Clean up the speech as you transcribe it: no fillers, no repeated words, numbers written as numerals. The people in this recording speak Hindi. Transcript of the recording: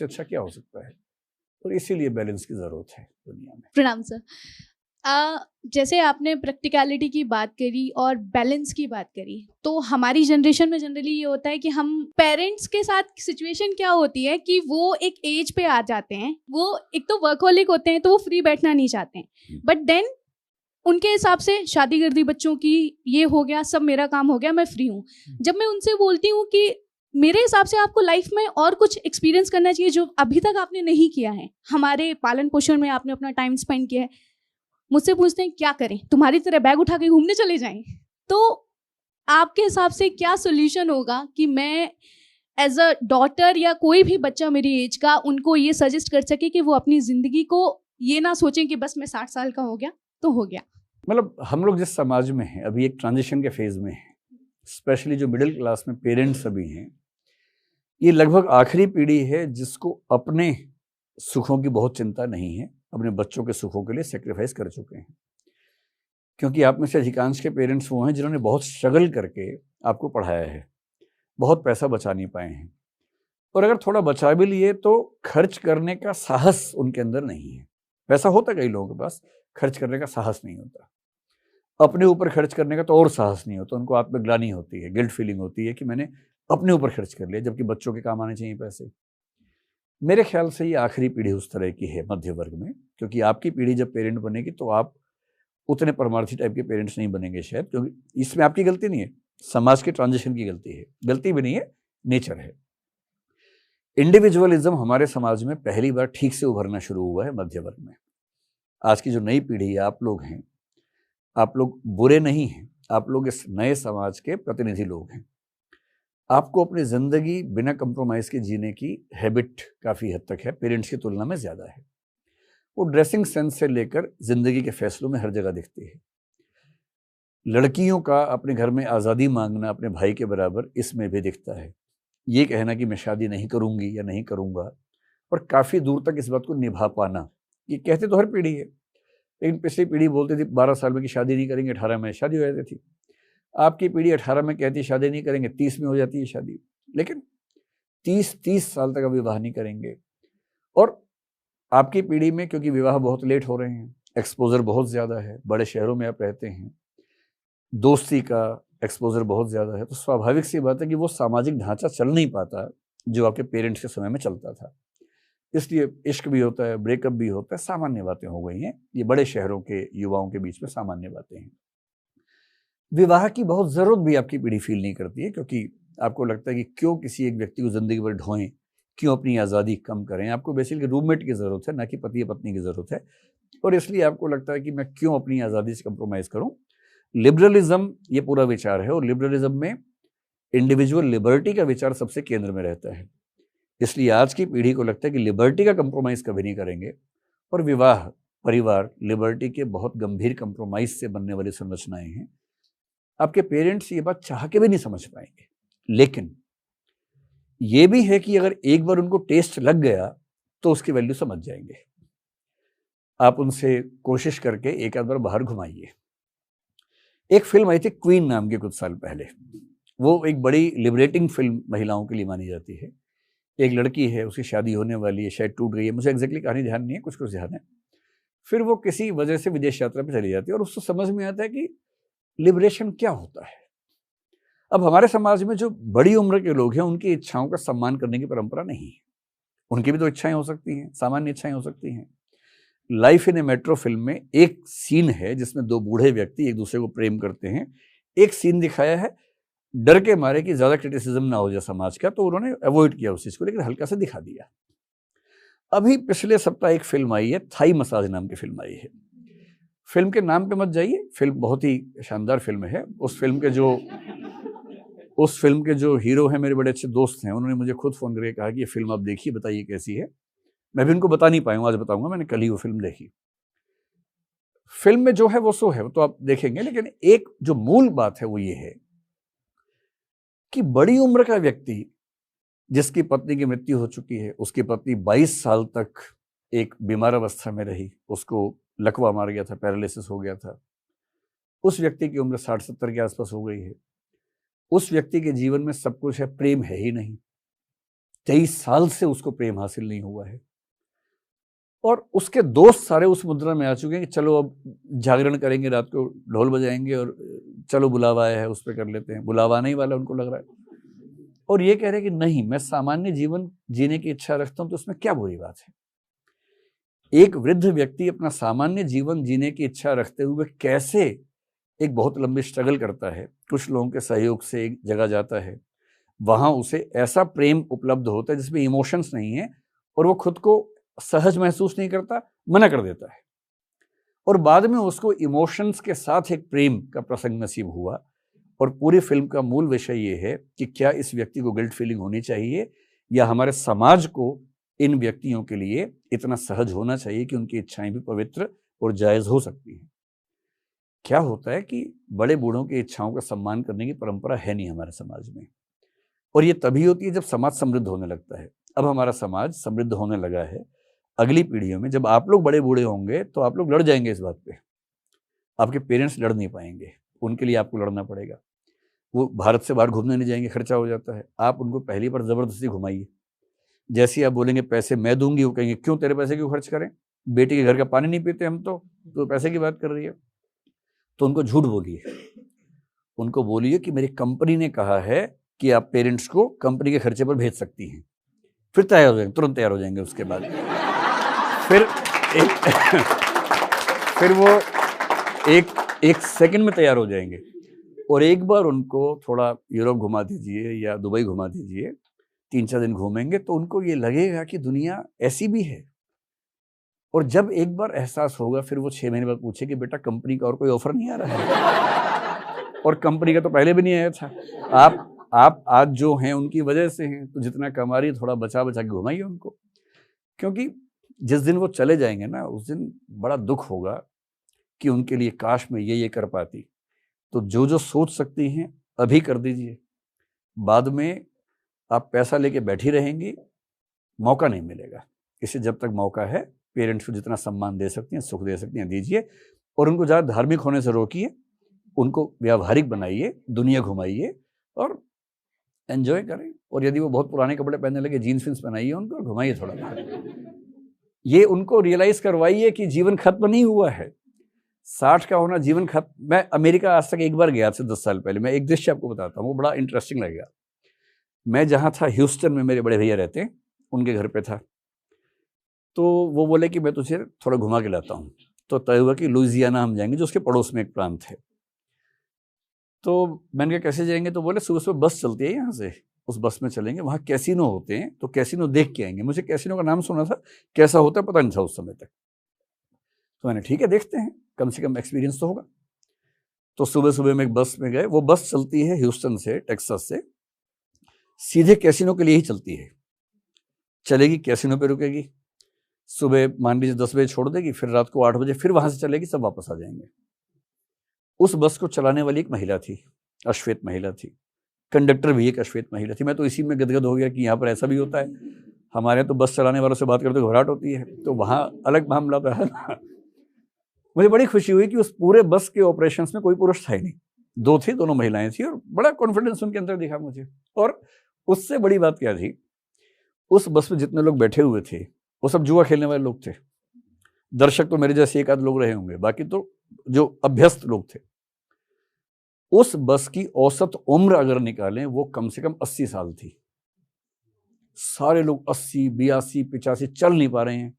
उससे अच्छा क्या हो सकता है। और इसीलिए बैलेंस की ज़रूरत है दुनिया में। प्रणाम सर। जैसे आपने प्रैक्टिकलिटी की बात करी और बैलेंस की बात करी, तो हमारी जनरेशन में जनरली ये होता है कि हम पेरेंट्स के साथ सिचुएशन क्या होती है कि वो एक एज पे आ जाते हैं, वो एक तो वर्कहोलिक होते हैं तो वो फ्री बैठना नहीं चाहते हैं, बट देन उनके हिसाब से शादी कर दी बच्चों की, ये हो गया, सब मेरा काम हो गया, मैं फ्री हूँ। जब मैं उनसे बोलती हूँ कि मेरे हिसाब से आपको लाइफ में और कुछ एक्सपीरियंस करना चाहिए जो अभी तक आपने नहीं किया है, हमारे पालन पोषण में आपने अपना टाइम स्पेंड किया है, मुझसे पूछते हैं क्या करें, तुम्हारी तरह बैग उठा के घूमने चले जाएं? तो आपके हिसाब से क्या सोल्यूशन होगा कि मैं एज अ डॉटर या कोई भी बच्चा मेरी एज का उनको ये सजेस्ट कर सके कि वो अपनी जिंदगी को ये ना सोचें कि बस मैं 60 साल का हो गया तो हो गया? मतलब हम लोग जिस समाज में हैं अभी एक ट्रांजिशन के फेज में हैं, स्पेशली जो मिडिल क्लास में पेरेंट्स अभी हैं, ये लगभग आखिरी पीढ़ी है जिसको अपने सुखों की बहुत चिंता नहीं है, अपने बच्चों के सुखों के लिए सेक्रीफाइस कर चुके हैं। क्योंकि आप में से अधिकांश के पेरेंट्स वो हैं जिन्होंने बहुत स्ट्रगल करके आपको पढ़ाया है, बहुत पैसा बचा नहीं पाए हैं, और अगर थोड़ा बचा भी लिए तो खर्च करने का साहस उनके अंदर नहीं है। पैसा होता कई लोगों के पास, खर्च करने का साहस नहीं होता। अपने ऊपर खर्च करने का तो और साहस नहीं होता, उनको आत्मग्लानि होती है, गिल्ट फीलिंग होती है कि मैंने अपने ऊपर खर्च कर लिया, जबकि बच्चों के काम आने चाहिए पैसे। मेरे ख्याल से ये आखिरी पीढ़ी उस तरह की है मध्य वर्ग में, क्योंकि आपकी पीढ़ी जब पेरेंट बनेगी तो आप उतने परमार्थी टाइप के पेरेंट्स नहीं बनेंगे शायद, क्योंकि इसमें आपकी गलती नहीं है, समाज के ट्रांजिशन की गलती है, गलती भी नहीं है, नेचर है। इंडिविजुअलिज्म हमारे समाज में पहली बार ठीक से उभरना शुरू हुआ है मध्य वर्ग में। आज की जो नई पीढ़ी है, आप लोग हैं, आप लोग बुरे नहीं हैं, आप लोग इस नए समाज के प्रतिनिधि लोग हैं। आपको अपनी ज़िंदगी बिना कंप्रोमाइज़ के जीने की हैबिट काफ़ी हद तक है, पेरेंट्स की तुलना में ज़्यादा है। वो ड्रेसिंग सेंस से लेकर ज़िंदगी के फैसलों में हर जगह दिखती है। लड़कियों का अपने घर में आज़ादी मांगना अपने भाई के बराबर इसमें भी दिखता है। ये कहना कि मैं शादी नहीं करूँगी या नहीं करूँगा, और काफ़ी दूर तक इस बात को निभा पाना, ये कहते तो हर पीढ़ी है, लेकिन पिछली पीढ़ी बोलती थी 12 साल में कि शादी नहीं करेंगे, 18 में शादी हो जाती थी। आपकी पीढ़ी 18 में कहती शादी नहीं करेंगे, 30 में हो जाती है शादी, लेकिन 30 साल तक विवाह नहीं करेंगे। और आपकी पीढ़ी में क्योंकि विवाह बहुत लेट हो रहे हैं, एक्सपोजर बहुत ज़्यादा है, बड़े शहरों में आप रहते हैं, दोस्ती का एक्सपोजर बहुत ज़्यादा है, तो स्वाभाविक सी बात है कि वो सामाजिक ढांचा चल नहीं पाता जो आपके पेरेंट्स के समय में चलता था। इसलिए इश्क भी होता है, ब्रेकअप भी होता है, सामान्य बातें हो गई हैं, ये बड़े शहरों के युवाओं के बीच में सामान्य बातें हैं। विवाह की बहुत ज़रूरत भी आपकी पीढ़ी फील नहीं करती है, क्योंकि आपको लगता है कि क्यों किसी एक व्यक्ति को ज़िंदगी भर ढोएं, क्यों अपनी आज़ादी कम करें। आपको बेसिकली रूममेट की ज़रूरत है, ना कि पति या पत्नी की ज़रूरत है, और इसलिए आपको लगता है कि मैं क्यों अपनी आज़ादी से कंप्रोमाइज़ करूं। लिबरलिज्म ये पूरा विचार है, और लिबरलिज्म में इंडिविजुअल लिबर्टी का विचार सबसे केंद्र में रहता है। इसलिए आज की पीढ़ी को लगता है कि लिबर्टी का कंप्रोमाइज़ कभी नहीं करेंगे, और विवाह, परिवार लिबर्टी के बहुत गंभीर कंप्रोमाइज़ से बनने वाली संरचनाएं हैं। आपके पेरेंट्स ये बात चाह के भी नहीं समझ पाएंगे, लेकिन ये भी है कि अगर एक बार उनको टेस्ट लग गया तो उसकी वैल्यू समझ जाएंगे। आप उनसे कोशिश करके एक आध बार बाहर घुमाइए। एक फिल्म आई थी क्वीन नाम की कुछ साल पहले, वो एक बड़ी लिबरेटिंग फिल्म महिलाओं के लिए मानी जाती है। एक लड़की है, उसकी शादी होने वाली है, शायद टूट गई है, मुझे एग्जैक्टली कहानी ध्यान नहीं है, कुछ कुछ ध्यान है। फिर वो किसी वजह से विदेश यात्रा पर चली जाती है, और उसको समझ में आता है कि लिबरेशन क्या होता है। अब हमारे समाज में जो बड़ी उम्र के लोग हैं उनकी इच्छाओं का सम्मान करने की परंपरा नहीं है। उनकी भी तो इच्छाएं हो सकती हैं, सामान्य इच्छाएं हो सकती हैं। Life in A metro film में एक सीन है जिसमें दो बूढ़े व्यक्ति एक दूसरे को प्रेम करते हैं। एक सीन दिखाया है, डर के मारे कि ज्यादा क्रिटिसिज्म ना हो जाए समाज का, तो उन्होंने अवॉइड किया उस चीज को, लेकिन हल्का सा दिखा दिया। अभी पिछले सप्ताह एक फिल्म आई है, थाई मसाज नाम की फिल्म आई है। फिल्म के नाम पे मत जाइए, फिल्म बहुत ही शानदार फिल्म है। उस फिल्म के जो हीरो हैं मेरे बड़े अच्छे दोस्त हैं, उन्होंने मुझे खुद फोन करके कहा कि ये फिल्म आप देखिए, बताइए कैसी है। मैं भी उनको बता नहीं पाया हूं, आज बताऊंगा। मैंने कल ही वो फिल्म देखी। फिल्म में जो है वो सो है, वो तो आप देखेंगे, लेकिन एक जो मूल बात है वो ये है कि बड़ी उम्र का व्यक्ति जिसकी पत्नी की मृत्यु हो चुकी है, उसकी पत्नी 22 साल तक एक बीमार अवस्था में रही, उसको लकवा मार गया था, पैरालिसिस हो गया था। उस व्यक्ति की उम्र 60-70 के आसपास हो गई है। उस व्यक्ति के जीवन में सब कुछ है, प्रेम है ही नहीं। 23 साल से उसको प्रेम हासिल नहीं हुआ है, और उसके दोस्त सारे उस मुद्रा में आ चुके हैं कि चलो अब जागरण करेंगे, रात को ढोल बजाएंगे, और चलो बुलावा आया है उस पर कर लेते हैं। बुलावा आने ही वाला उनको लग रहा है, और ये कह रहे हैं कि नहीं, मैं सामान्य जीवन जीने की इच्छा रखता हूं, तो उसमें क्या बुरी बात है। एक वृद्ध व्यक्ति अपना सामान्य जीवन जीने की इच्छा रखते हुए कैसे एक बहुत लंबी स्ट्रगल करता है, कुछ लोगों के सहयोग से एक जगह जाता है, वहां उसे ऐसा प्रेम उपलब्ध होता है जिसमें इमोशंस नहीं है, और वो खुद को सहज महसूस नहीं करता, मना कर देता है, और बाद में उसको इमोशंस के साथ एक प्रेम का प्रसंग नसीब हुआ। और पूरी फिल्म का मूल विषय ये है कि क्या इस व्यक्ति को गिल्ट फीलिंग होनी चाहिए, या हमारे समाज को इन व्यक्तियों के लिए इतना सहज होना चाहिए कि उनकी इच्छाएं भी पवित्र और जायज हो सकती हैं। क्या होता है कि बड़े बूढ़ों की इच्छाओं का सम्मान करने की परंपरा है नहीं हमारे समाज में, और ये तभी होती है जब समाज समृद्ध होने लगता है। अब हमारा समाज समृद्ध होने लगा है, अगली पीढ़ियों में जब आप लोग बड़े बूढ़े होंगे तो आप लोग लड़ जाएंगे इस बात पे, आपके पेरेंट्स लड़ नहीं पाएंगे, उनके लिए आपको लड़ना पड़ेगा। वो भारत से बाहर घूमने नहीं जाएंगे, खर्चा हो जाता है, आप उनको पहली बार जबरदस्ती घुमाइए। जैसे आप बोलेंगे पैसे मैं दूंगी, वो कहेंगे क्यों, तेरे पैसे क्यों खर्च करें, बेटी के घर का पानी नहीं पीते हम तो पैसे की बात कर रही है। तो उनको झूठ बोलिए, उनको बोलिए कि मेरी कंपनी ने कहा है कि आप पेरेंट्स को कंपनी के खर्चे पर भेज सकती हैं, फिर तैयार हो जाएंगे, तुरंत तैयार हो जाएंगे। उसके बाद फिर वो एक सेकंड में तैयार हो जाएंगे। और एक बार उनको थोड़ा यूरोप घुमा दीजिए या दुबई घुमा दीजिए, 3-4 दिन घूमेंगे तो उनको ये लगेगा कि दुनिया ऐसी भी है। और जब एक बार एहसास होगा, फिर वो 6 महीने बाद पूछे कि बेटा कंपनी का और कोई ऑफर नहीं आ रहा है, और कंपनी का तो पहले भी नहीं आया था, आप आज जो हैं उनकी वजह से हैं, तो जितना कमा रही थोड़ा बचा बचा के घुमाइए उनको। क्योंकि जिस दिन वो चले जाएंगे ना, उस दिन बड़ा दुख होगा कि उनके लिए काश मैं ये कर पाती। तो जो जो सोच सकती हैं अभी कर दीजिए, बाद में आप पैसा लेके बैठी रहेंगी, मौका नहीं मिलेगा। इससे जब तक मौका है, पेरेंट्स को जितना सम्मान दे सकती हैं, सुख दे सकती हैं, दीजिए, और उनको ज़्यादा धार्मिक होने से रोकिए, उनको व्यावहारिक बनाइए, दुनिया घुमाइए और एंजॉय करें। और यदि वो बहुत पुराने कपड़े पहनने लगे, जीन्स विन्स पहनाइए उनको और घुमाइए थोड़ा। ये उनको रियलाइज करवाइए कि जीवन खत्म नहीं हुआ है, 60 का होना जीवन खत्म। मैं अमेरिका आज तक एक बार गया था 10 साल पहले। मैं एक दृश्य आपको बताता हूँ, वो बड़ा इंटरेस्टिंग लगेगा। मैं जहाँ था ह्यूस्टन में, मेरे बड़े भैया रहते हैं, उनके घर पे था। तो वो बोले कि मैं तुझे थोड़ा घुमा के लाता हूँ। तो तय हुआ कि लुइसियाना हम जाएंगे, जो उसके पड़ोस में एक प्रांत है। तो मैंने कहा कैसे जाएंगे, तो बोले सुबह सुबह बस चलती है यहाँ से, उस बस में चलेंगे, वहाँ कैसीनो होते हैं, तो कैसीनो देख के आएंगे। मुझे कैसीनो का नाम सुना था, कैसा होता है पता नहीं था उस समय तक। तो मैंने ठीक है देखते हैं, कम से कम एक्सपीरियंस तो होगा। तो सुबह सुबह में एक बस में गए। वो बस चलती है ह्यूस्टन से, टेक्सास से, सीधे कैसीनो के लिए ही चलती है। चलेगी, कैसीनो पे रुकेगी, सुबह मान लीजिए 10 बजे छोड़ देगी, फिर रात को 8 बजे फिर वहां से चलेगी, सब वापस आ जाएंगे। उस बस को चलाने वाली एक महिला थी, अश्वेत महिला थी। कंडक्टर भी एक अश्वेत महिला थी। मैं तो इसी में गदगद हो गया कि यहाँ पर ऐसा भी होता है। हमारे तो बस चलाने वालों से बात करते घबराहट होती है, तो वहाँ अलग मामला था ना। मुझे बड़ी खुशी हुई कि उस पूरे बस के ऑपरेशंस में कोई पुरुष था ही नहीं, 2 थे, दोनों महिलाएं थी, और बड़ा कॉन्फिडेंस उनके अंदर दिखा मुझे। और उससे बड़ी बात क्या थी, उस बस में जितने लोग बैठे हुए थे वो सब जुआ खेलने वाले लोग थे। दर्शक तो मेरे जैसे 1 आध लोग रहे होंगे, बाकी तो जो अभ्यस्त लोग थे। उस बस की औसत उम्र अगर निकालें, वो कम से कम 80 साल थी। सारे लोग 80, 82, 85 चल नहीं पा रहे हैं,